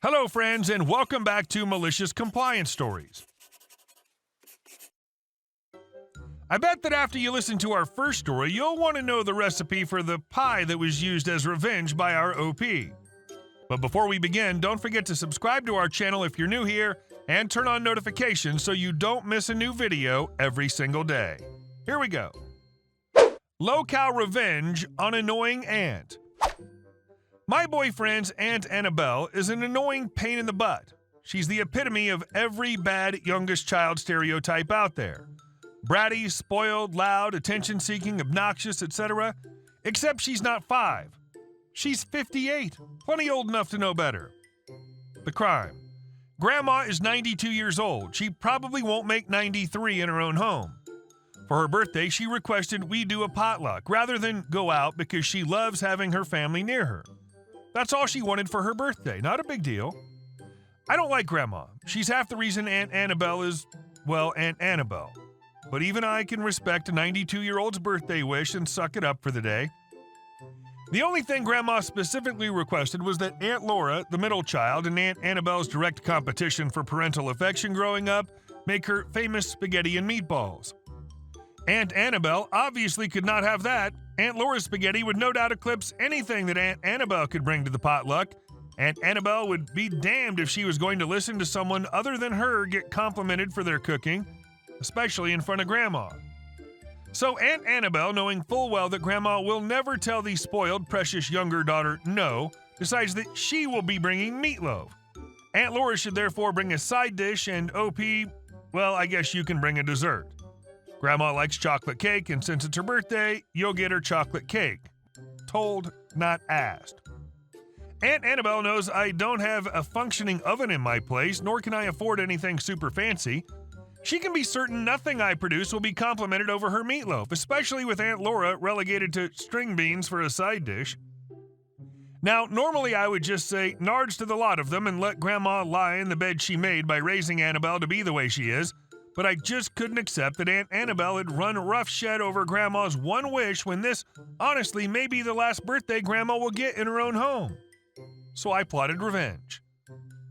Hello, friends, and welcome back to Malicious Compliance Stories. I bet that after you listen to our first story, you'll want to know the recipe for the pie that was used as revenge by our OP. But before we begin, don't forget to subscribe to our channel if you're new here and turn on notifications so you don't miss a new video every single day. Here we go. Low-cal revenge on annoying aunt. My boyfriend's Aunt Annabelle is an annoying pain in the butt. She's the epitome of every bad youngest child stereotype out there. Bratty, spoiled, loud, attention-seeking, obnoxious, etc. Except she's not 5. She's 58, plenty old enough to know better. The crime. Grandma is 92 years old. She probably won't make 93 in her own home. For her birthday, she requested we do a potluck rather than go out because she loves having her family near her. That's all she wanted for her birthday, not a big deal. I don't like Grandma. She's half the reason Aunt Annabelle is, well, Aunt Annabelle. But even I can respect a 92-year-old's birthday wish and suck it up for the day. The only thing Grandma specifically requested was that Aunt Laura, the middle child and Aunt Annabelle's direct competition for parental affection growing up, make her famous spaghetti and meatballs. Aunt Annabelle obviously could not have that. Aunt Laura's spaghetti would no doubt eclipse anything that Aunt Annabelle could bring to the potluck. Aunt Annabelle would be damned if she was going to listen to someone other than her get complimented for their cooking, especially in front of Grandma. So Aunt Annabelle, knowing full well that Grandma will never tell the spoiled, precious younger daughter no, decides that she will be bringing meatloaf. Aunt Laura should therefore bring a side dish and OP, well, I guess you can bring a dessert. Grandma likes chocolate cake, and since it's her birthday, you'll get her chocolate cake. Told, not asked. Aunt Annabelle knows I don't have a functioning oven in my place, nor can I afford anything super fancy. She can be certain nothing I produce will be complimented over her meatloaf, especially with Aunt Laura relegated to string beans for a side dish. Now, normally I would just say nards to the lot of them and let Grandma lie in the bed she made by raising Annabelle to be the way she is, but I just couldn't accept that Aunt Annabelle had run roughshod over Grandma's one wish when this, honestly, may be the last birthday Grandma will get in her own home. So I plotted revenge.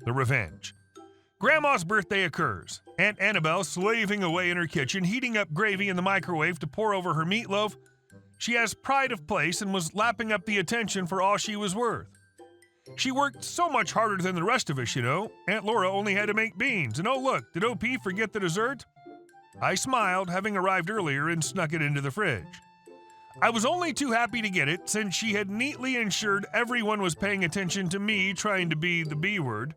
The revenge. Grandma's birthday occurs. Aunt Annabelle slaving away in her kitchen, heating up gravy in the microwave to pour over her meatloaf. She has pride of place and was lapping up the attention for all she was worth. She worked so much harder than the rest of us, you know. Aunt Laura only had to make beans, and oh look, did OP forget the dessert? I smiled, having arrived earlier, and snuck it into the fridge. I was only too happy to get it, since she had neatly ensured everyone was paying attention to me trying to be the B word.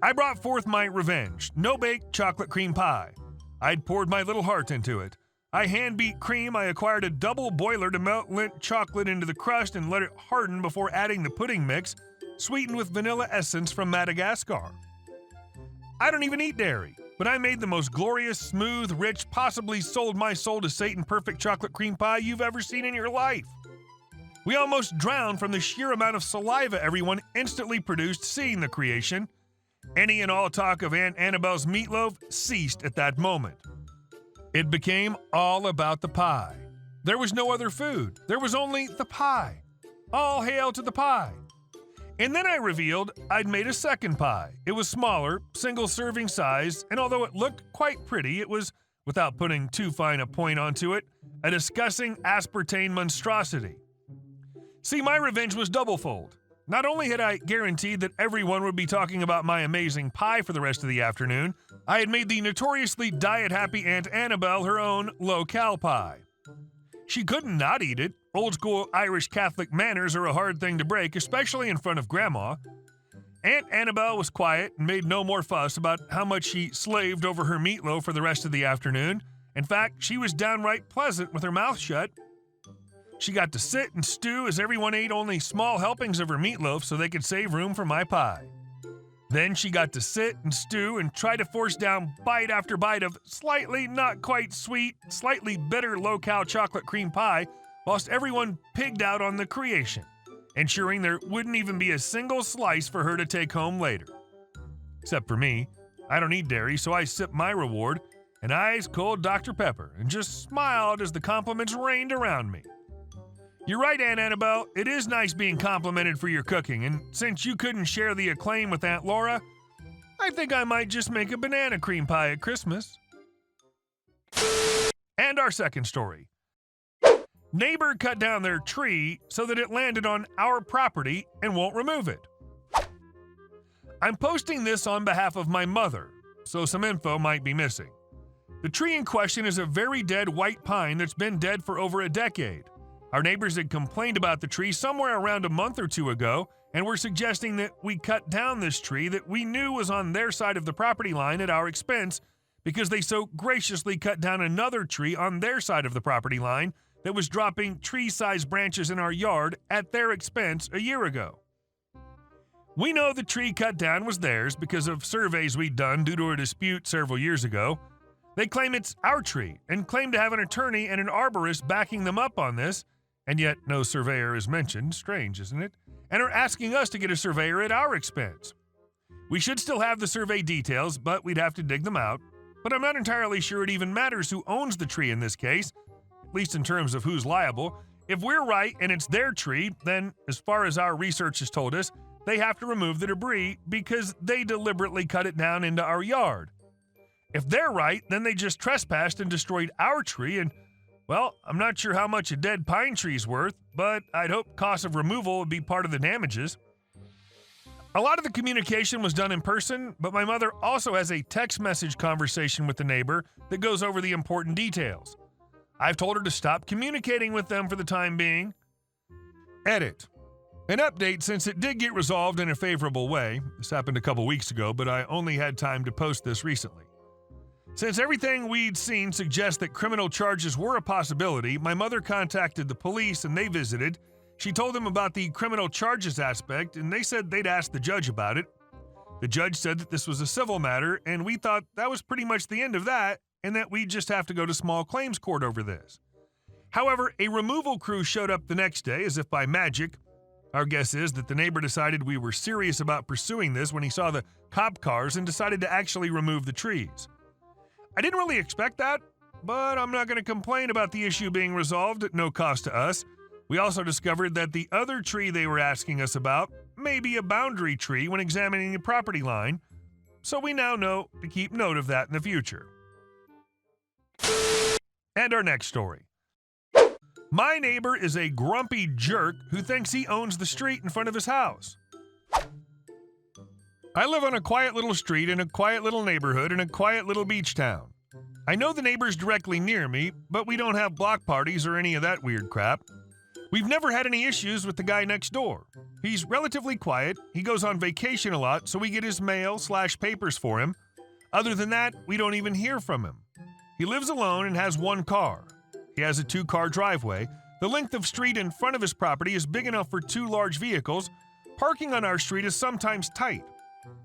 I brought forth my revenge, no-bake chocolate cream pie. I'd poured my little heart into it. I hand-beat cream. I acquired a double boiler to melt Lindt chocolate into the crust and let it harden before adding the pudding mix, sweetened with vanilla essence from Madagascar. I don't even eat dairy, but I made the most glorious, smooth, rich, possibly sold my soul to Satan perfect chocolate cream pie you've ever seen in your life. We almost drowned from the sheer amount of saliva everyone instantly produced seeing the creation. Any and all talk of Aunt Annabelle's meatloaf ceased at that moment. It became all about the pie. There was no other food. There was only the pie. All hail to the pie. And then I revealed I'd made a second pie. It was smaller, single-serving size, and although it looked quite pretty, it was, without putting too fine a point onto it, a disgusting aspartame monstrosity. See, my revenge was double-fold. Not only had I guaranteed that everyone would be talking about my amazing pie for the rest of the afternoon, I had made the notoriously diet-happy Aunt Annabelle her own low-cal pie. She couldn't not eat it. Old-school Irish Catholic manners are a hard thing to break, especially in front of Grandma. Aunt Annabelle was quiet and made no more fuss about how much she slaved over her meatloaf for the rest of the afternoon. In fact, she was downright pleasant with her mouth shut. She got to sit and stew as everyone ate only small helpings of her meatloaf so they could save room for my pie. Then she got to sit and stew and try to force down bite after bite of slightly not quite sweet, slightly bitter low-cal chocolate cream pie whilst everyone pigged out on the creation, ensuring there wouldn't even be a single slice for her to take home later. Except for me. I don't eat dairy, so I sipped my reward, an ice-cold Dr. Pepper, and just smiled as the compliments rained around me. You're right, Aunt Annabelle. It is nice being complimented for your cooking, and since you couldn't share the acclaim with Aunt Laura, I think I might just make a banana cream pie at Christmas. And our second story. Neighbor cut down their tree so that it landed on our property and won't remove it. I'm posting this on behalf of my mother, so some info might be missing. The tree in question is a very dead white pine that's been dead for over a decade. Our neighbors had complained about the tree somewhere around a month or two ago, and were suggesting that we cut down this tree that we knew was on their side of the property line at our expense because they so graciously cut down another tree on their side of the property line that was dropping tree-sized branches in our yard at their expense a year ago. We know the tree cut down was theirs because of surveys we'd done due to a dispute several years ago. They claim it's our tree and claim to have an attorney and an arborist backing them up on this, and yet no surveyor is mentioned. Strange, isn't it? And are asking us to get a surveyor at our expense. We should still have the survey details, but we'd have to dig them out. But I'm not entirely sure it even matters who owns the tree in this case, at least in terms of who's liable. If we're right and it's their tree, then, as far as our research has told us, they have to remove the debris because they deliberately cut it down into our yard. If they're right, then they just trespassed and destroyed our tree, and, well, I'm not sure how much a dead pine tree's worth, but I'd hope cost of removal would be part of the damages. A lot of the communication was done in person, but my mother also has a text message conversation with the neighbor that goes over the important details. I've told her to stop communicating with them for the time being. Edit. An update since it did get resolved in a favorable way. This happened a couple weeks ago, but I only had time to post this recently. Since everything we'd seen suggests that criminal charges were a possibility, my mother contacted the police and they visited. She told them about the criminal charges aspect, and they said they'd ask the judge about it. The judge said that this was a civil matter, and we thought that was pretty much the end of that, and that we'd just have to go to small claims court over this. However, a removal crew showed up the next day as if by magic. Our guess is that the neighbor decided we were serious about pursuing this when he saw the cop cars and decided to actually remove the trees. I didn't really expect that, but I'm not going to complain about the issue being resolved at no cost to us. We also discovered that the other tree they were asking us about may be a boundary tree when examining the property line, so we now know to keep note of that in the future. And our next story. My neighbor is a grumpy jerk who thinks he owns the street in front of his house. I live on a quiet little street in a quiet little neighborhood in a quiet little beach town. I know the neighbors directly near me, but we don't have block parties or any of that weird crap. We've never had any issues with the guy next door. He's relatively quiet, he goes on vacation a lot, so we get his mail/papers for him. Other than that, we don't even hear from him. He lives alone and has one car. He has a 2-car driveway. The length of street in front of his property is big enough for 2 large vehicles. Parking on our street is sometimes tight.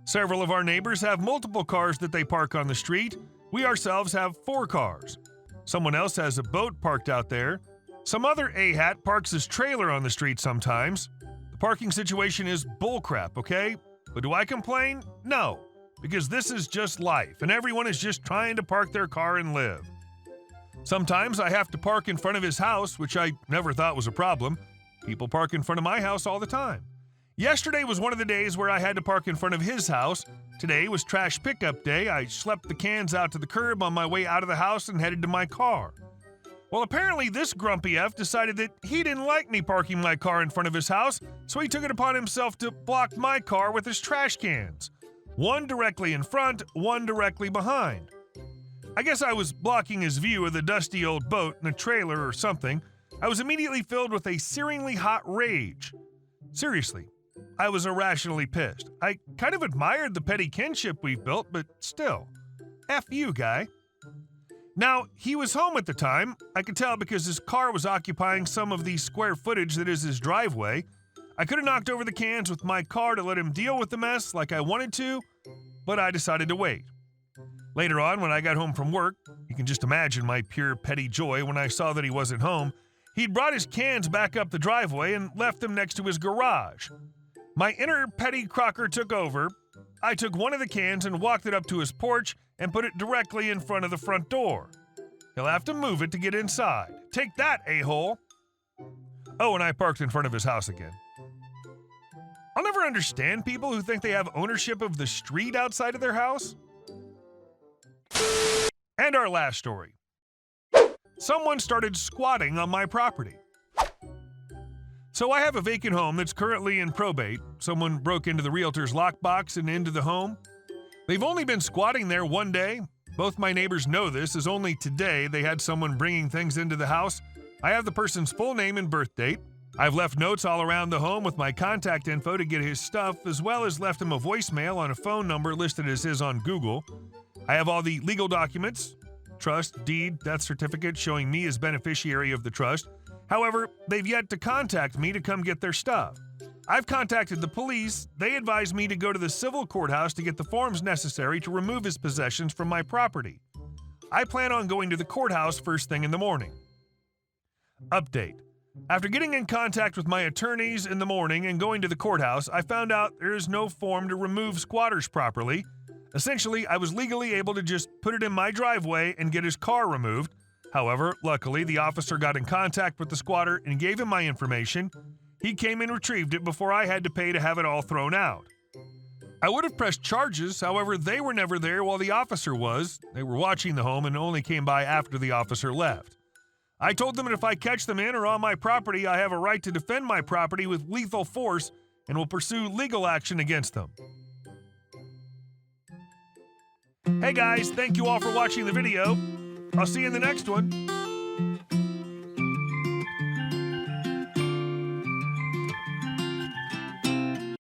Several of our neighbors have multiple cars that they park on the street. We ourselves have 4 cars. Someone else has a boat parked out there. Some other A-hat parks his trailer on the street sometimes. The parking situation is bullcrap, okay? But do I complain? No, because this is just life, and everyone is just trying to park their car and live. Sometimes I have to park in front of his house, which I never thought was a problem. People park in front of my house all the time. Yesterday was one of the days where I had to park in front of his house. Today was trash pickup day. I schlepped the cans out to the curb on my way out of the house and headed to my car. Well, apparently this grumpy F decided that he didn't like me parking my car in front of his house, so he took it upon himself to block my car with his trash cans. One directly in front, one directly behind. I guess I was blocking his view of the dusty old boat in a trailer or something. I was immediately filled with a searingly hot rage. Seriously, I was irrationally pissed. I kind of admired the petty kinship we've built, but still. F you, guy. Now, he was home at the time. I could tell because his car was occupying some of the square footage that is his driveway. I could have knocked over the cans with my car to let him deal with the mess like I wanted to, but I decided to wait. Later on, when I got home from work, you can just imagine my pure petty joy when I saw that he wasn't home. He'd brought his cans back up the driveway and left them next to his garage. My inner petty crocker took over. I took one of the cans and walked it up to his porch and put it directly in front of the front door. He'll have to move it to get inside. Take that, a-hole. Oh, and I parked in front of his house again. I'll never understand people who think they have ownership of the street outside of their house. And our last story. Someone started squatting on my property. So I have a vacant home that's currently in probate. Someone broke into the realtor's lockbox and into the home. They've only been squatting there one day. Both my neighbors know this, as only today they had someone bringing things into the house. I have the person's full name and birth date. I've left notes all around the home with my contact info to get his stuff, as well as left him a voicemail on a phone number listed as his on Google. I have all the legal documents, trust, deed, death certificate showing me as beneficiary of the trust. However, they've yet to contact me to come get their stuff. I've contacted the police. They advised me to go to the civil courthouse to get the forms necessary to remove his possessions from my property. I plan on going to the courthouse first thing in the morning. Update. After getting in contact with my attorneys in the morning and going to the courthouse, I found out there is no form to remove squatters properly. Essentially, I was legally able to just put it in my driveway and get his car removed. However, luckily, the officer got in contact with the squatter and gave him my information. He came and retrieved it before I had to pay to have it all thrown out. I would have pressed charges, however, they were never there while the officer was. They were watching the home and only came by after the officer left. I told them that if I catch them in or on my property, I have a right to defend my property with lethal force and will pursue legal action against them. Hey guys, thank you all for watching the video. I'll see you in the next one.